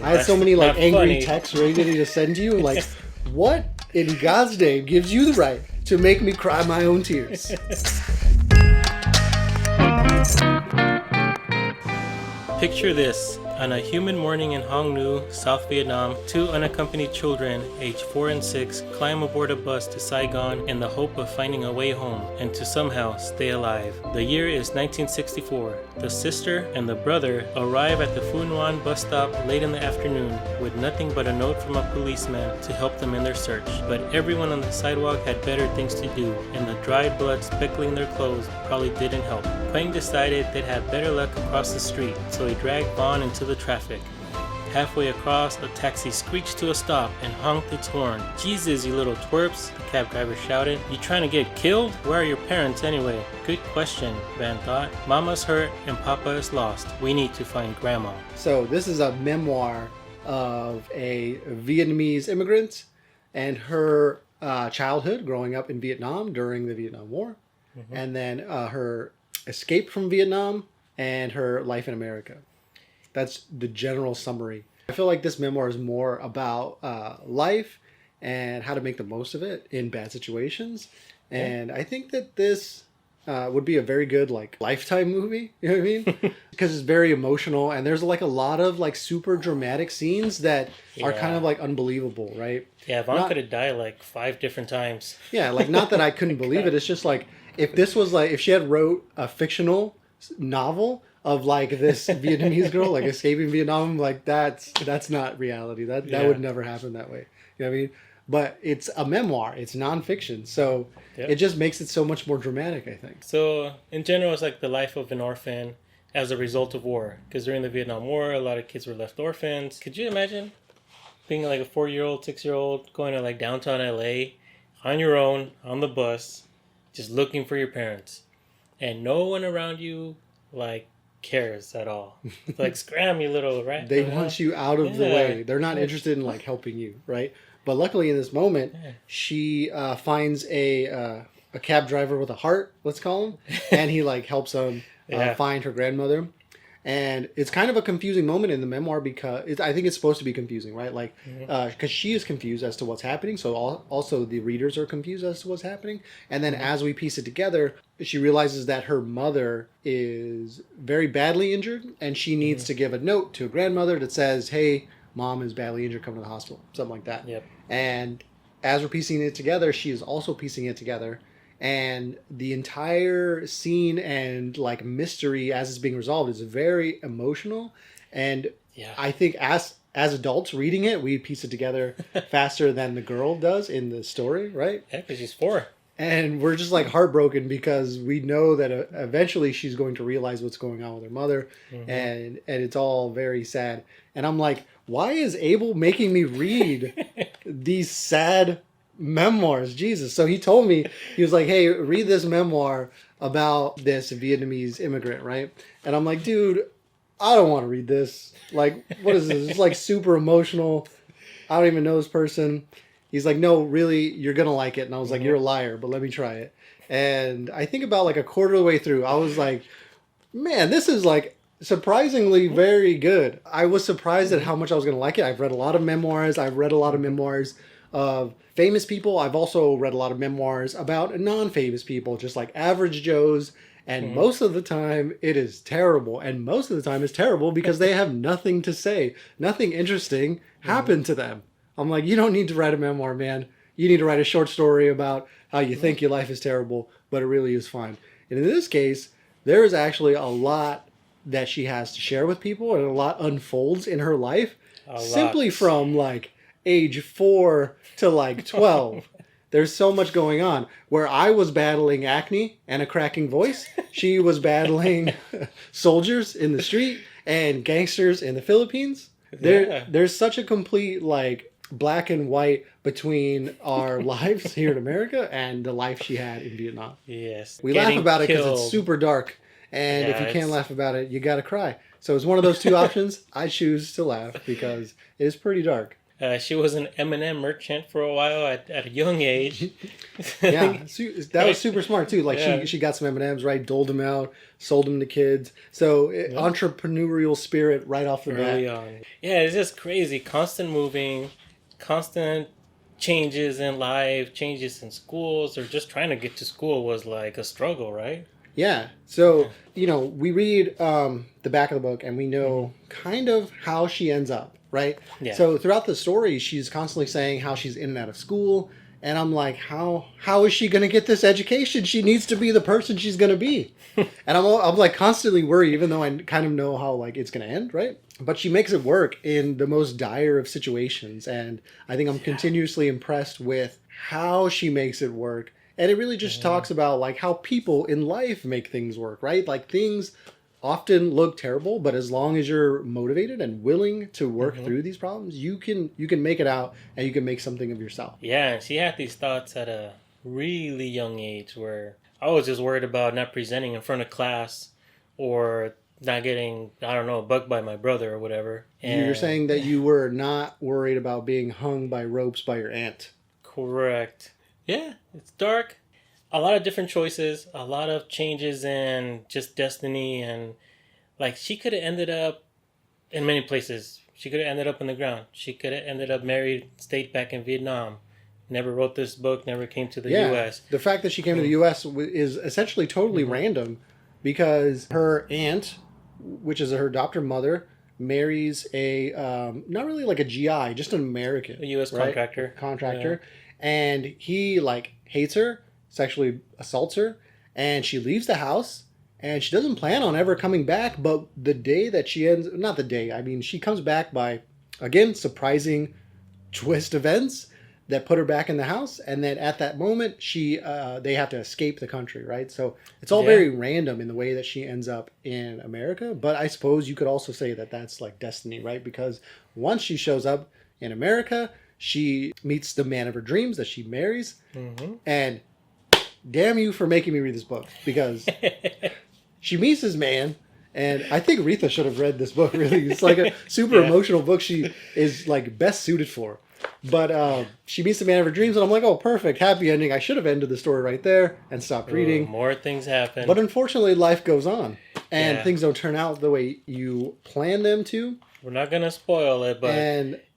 I had so many like not angry funny. texts ready to send to you. Like, what in God's name gives you the right to make me cry my own tears? Picture this. On a humid morning in Hong Nu, South Vietnam, two unaccompanied children, aged 4 and 6, climb aboard a bus to Saigon in the hope of finding a way home and to somehow stay alive. The year is 1964. The sister and the brother arrive at the Phu Nguyen bus stop late in the afternoon with nothing but a note from a policeman to help them in their search. But everyone on the sidewalk had better things to do, and the dried blood speckling their clothes probably didn't help. Quang decided they'd have better luck across the street, so he dragged Vaughn into the traffic. Halfway across, a taxi screeched to a stop and honked its horn. "Jesus, you little twerps," the cab driver shouted. "You trying to get killed? Where are your parents anyway?" Good question, Van thought. Mama's hurt and Papa is lost. We need to find Grandma. So this is a memoir of a Vietnamese immigrant and her childhood growing up in Vietnam during the Vietnam War, and then her escape from Vietnam and her life in America. That's the general summary. I feel like this memoir is more about life and how to make the most of it in bad situations. And I think that this would be a very good like Lifetime movie. You know what I mean? Because it's very emotional and there's like a lot of like super dramatic scenes that are kind of like unbelievable, right? Yeah, Vaughn could have died like 5 different times. Yeah, like not that I couldn't believe it. It's just like if this was like if she had wrote a fictional novel of like this Vietnamese girl like escaping Vietnam, like that's not reality. That would never happen that way. You know what I mean? But it's a memoir. It's nonfiction, so it just makes it so much more dramatic, I think. So in general, it's like the life of an orphan as a result of war. Because during the Vietnam War, a lot of kids were left orphans. Could you imagine being like a 4-year-old, 6-year-old, going to like downtown LA on your own on the bus, just looking for your parents, and no one around you like cares at all. It's like, scram, you little rat. They want you out of the way. They're not interested in like helping you, right? But luckily in this moment, she finds a cab driver with a heart, let's call him, and he like helps them find her grandmother. And it's kind of a confusing moment in the memoir because I think it's supposed to be confusing, right? Like, because she is confused as to what's happening. So also the readers are confused as to what's happening. And then as we piece it together, she realizes that her mother is very badly injured and she needs to give a note to a grandmother that says, "Hey, Mom is badly injured, come to the hospital," something like that. Yep. And as we're piecing it together, she is also piecing it together. And the entire scene and like mystery as it's being resolved is very emotional. And I think as adults reading it, we piece it together faster than the girl does in the story, right? Yeah, because she's 4. And we're just like heartbroken because we know that eventually she's going to realize what's going on with her mother. And it's all very sad. And I'm like, why is Abel making me read these sad memoirs? Jesus. So he told me, he was like, "Hey, read this memoir about this Vietnamese immigrant," right? And I'm like, dude, I don't want to read this. Like, what is this? It's like super emotional. I don't even know this person. He's like, "No, really, you're going to like it." And I was like, "You're a liar, but let me try it." And I think about like a quarter of the way through, I was like, man, this is like surprisingly very good. I was surprised at how much I was going to like it. I've read a lot of memoirs. I've read a lot of memoirs of famous people. I've also read a lot of memoirs about non-famous people, just like average Joes. And most of the time it is terrible. And most of the time it's terrible because they have nothing to say. Nothing interesting happened to them. I'm like, you don't need to write a memoir, man. You need to write a short story about how you think your life is terrible, but it really is fine. And in this case, there is actually a lot that she has to share with people, and a lot unfolds in her life simply from like age 4 to like 12. There's so much going on. Where I was battling acne and a cracking voice, she was battling soldiers in the street and gangsters in the Philippines. There's such a complete like black and white between our lives here in America and the life she had in Vietnam. Yes. We laugh about it because it's super dark. And if you can't laugh about it, you got to cry. So it's one of those two options. I choose to laugh because it is pretty dark. She was an M&M merchant for a while at a young age. Yeah, that was super smart too. Like Yeah. she got some M&Ms, right? Doled them out, sold them to kids. So entrepreneurial spirit right off the Early bat. on. Yeah, it's just crazy. Constant moving, constant changes in life, changes in schools, or just trying to get to school was like a struggle, right? Yeah. So, we read the back of the book and we know kind of how she ends up, right? Yeah. So throughout the story, she's constantly saying how she's in and out of school. And I'm like, how is she going to get this education? She needs to be the person she's going to be. And I'm like constantly worried, even though I kind of know how like it's going to end, right? But she makes it work in the most dire of situations. And I think I'm continuously impressed with how she makes it work. And it really just talks about like how people in life make things work, right? Like things often look terrible, but as long as you're motivated and willing to work through these problems, you can make it out and you can make something of yourself. Yeah, and she had these thoughts at a really young age where I was just worried about not presenting in front of class or not getting, I don't know, bugged by my brother or whatever. You're saying that you were not worried about being hung by ropes by your aunt. Correct. Yeah, it's dark. A lot of different choices, a lot of changes in just destiny, and like she could have ended up in many places. She could have ended up on the ground. She could have ended up married, stayed back in Vietnam. Never wrote this book, never came to the U.S. The fact that she came to the U.S. is essentially totally random because her aunt, which is her adoptive mother, marries a, not really like a GI, just an American. A U.S. contractor. Contractor. Yeah. And he like hates her, sexually assaults her, and she leaves the house. And she doesn't plan on ever coming back, but the day that she ends, not the day, I mean, she comes back by, again, surprising twist events that put her back in the house. And then at that moment, they have to escape the country, right? So it's all very random in the way that she ends up in America. But I suppose you could also say that that's like destiny, right? Because once she shows up in America, she meets the man of her dreams that she marries. And damn you for making me read this book, because she meets this man, and I think Retha should have read this book, really. It's like a super emotional book she is like best suited for. But she meets the man of her dreams, and I'm like, oh, perfect, happy ending. I should have ended the story right there and stopped reading. More things happen. But unfortunately, life goes on, and things don't turn out the way you plan them to. We're not going to spoil it, but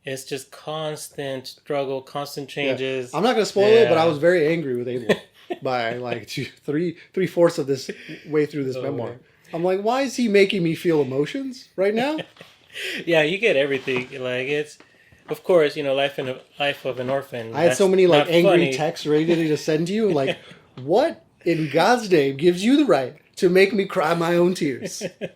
it's just constant struggle, constant changes. I'm not going to spoil it, but I was very angry with Abel by like three-fourths of this way through this memoir. Man. I'm like, why is he making me feel emotions right now? Yeah, you get everything. Like it's, of course, life of an orphan. I had so many like angry texts ready to send to you. Like, what in God's name gives you the right to make me cry my own tears? Yeah,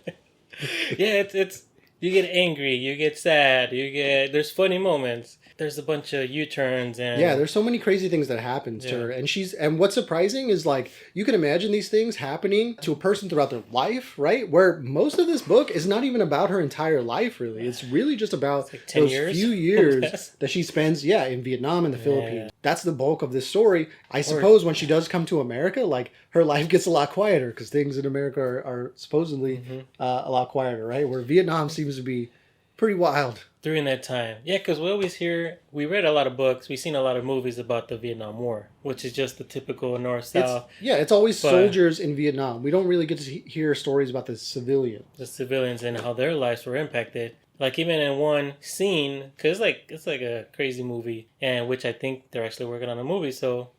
it's you get angry, you get sad, there's funny moments. There's a bunch of U-turns and there's so many crazy things that happens to her, and what's surprising is like you can imagine these things happening to a person throughout their life, right? Where most of this book is not even about her entire life, really. It's really just about like those few years that she spends, in Vietnam and the Philippines. That's the bulk of this story. I suppose when she does come to America, like her life gets a lot quieter because things in America are supposedly a lot quieter, right? Where Vietnam seems to be pretty wild during that time. Yeah, because we read a lot of books, we've seen a lot of movies about the Vietnam War, which is just the typical North-South. It's always soldiers in Vietnam. We don't really get to hear stories about the civilians. The civilians and how their lives were impacted. Like even in one scene, because it's like a crazy movie, and which I think they're actually working on a movie, so,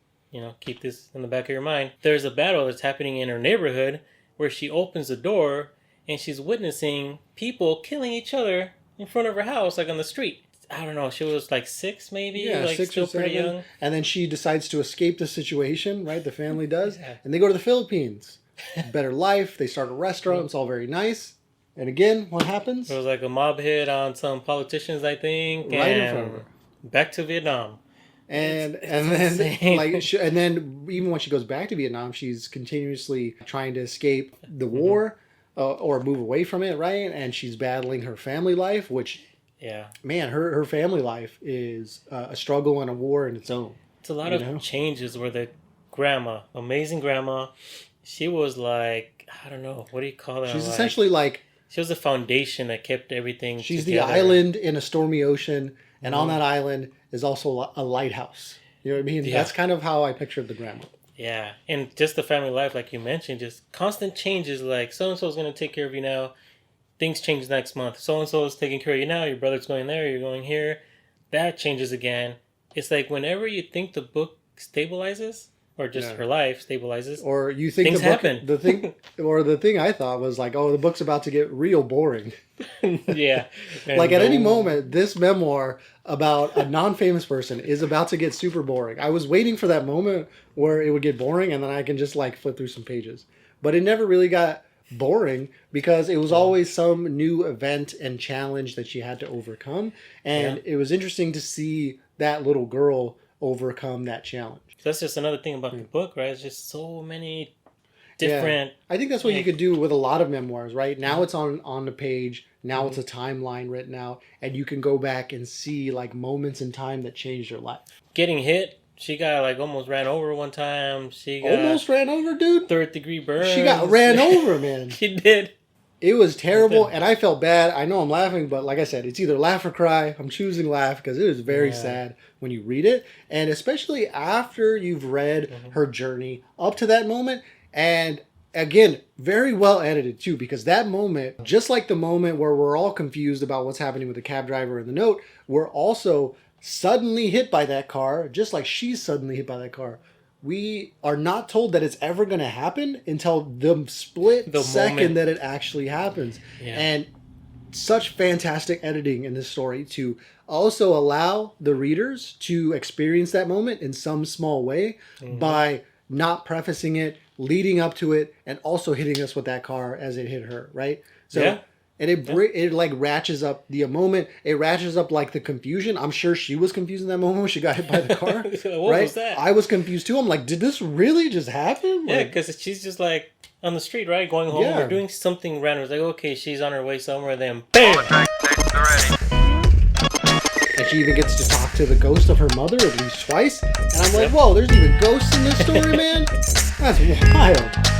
keep this in the back of your mind. There's a battle that's happening in her neighborhood where she opens the door and she's witnessing people killing each other in front of her house, like on the street. I don't know. She was like 6, maybe. Like 6 still or 7. pretty young. And then she decides to escape the situation, right? The family does. And they go to the Philippines. Better life. They start a restaurant. It's all very nice. And again, what happens? There was like a mob hit on some politicians, I think. Right in front of her. Back to Vietnam. And then even when she goes back to Vietnam, she's continuously trying to escape the war. Or move away from it, right? And she's battling her family life, which, man, her family life is a struggle and a war in its own. It's a lot of changes where the grandma, amazing grandma, she was like, I don't know, what do you call that? She's essentially like... She was the foundation that kept everything She's together. the island in a stormy ocean, And on that island is also a lighthouse. You know what I mean? Yeah. That's kind of how I pictured the grandma. Yeah, and just the family life, like you mentioned, just constant changes. Like so and so is going to take care of you now. Things change next month. So and so is taking care of you now. Your brother's going there. You're going here. That changes again. It's like whenever you think the book stabilizes, or just her life stabilizes, or you think things the book, happen. the thing I thought was like, oh, the book's about to get real boring. Yeah, Like at any moment, this memoir about a non-famous person is about to get super boring. I was waiting for that moment where it would get boring, and then I can just like flip through some pages. But it never really got boring because it was always some new event and challenge that she had to overcome, and it was interesting to see that little girl overcome that challenge. So that's just another thing about the book, right? It's just so many different. I think that's what you could do with a lot of memoirs, right? Now it's on the page. Now it's a timeline written out, and you can go back and see like moments in time that changed her life. Getting hit. She got like almost ran over one time. She got almost ran over, dude. 3rd-degree burns. She got ran over, man. She did. It was terrible, and I felt bad. I know I'm laughing, but like I said, it's either laugh or cry. I'm choosing laugh because it is very sad when you read it, and especially after you've read her journey up to that moment. And again, very well edited too, because that moment, just like the moment where we're all confused about what's happening with the cab driver in the note, we're also suddenly hit by that car, just like she's suddenly hit by that car. We are not told that it's ever going to happen until the second moment that it actually happens. Yeah. And such fantastic editing in this story to also allow the readers to experience that moment in some small way by not prefacing it, leading up to it, and also hitting us with that car as it hit her, right? So, and it like ratchets up the moment. It ratchets up like the confusion. I'm sure she was confused in that moment when she got hit by the car. What was that? I was confused too. I'm like, did this really just happen? Yeah, because she's just like on the street, right? Going home or doing something random. It's like, okay, she's on her way somewhere, then BAM! And she even gets to talk to the ghost of her mother at least twice. And I'm like, whoa, there's even ghosts in this story, man? That's wild.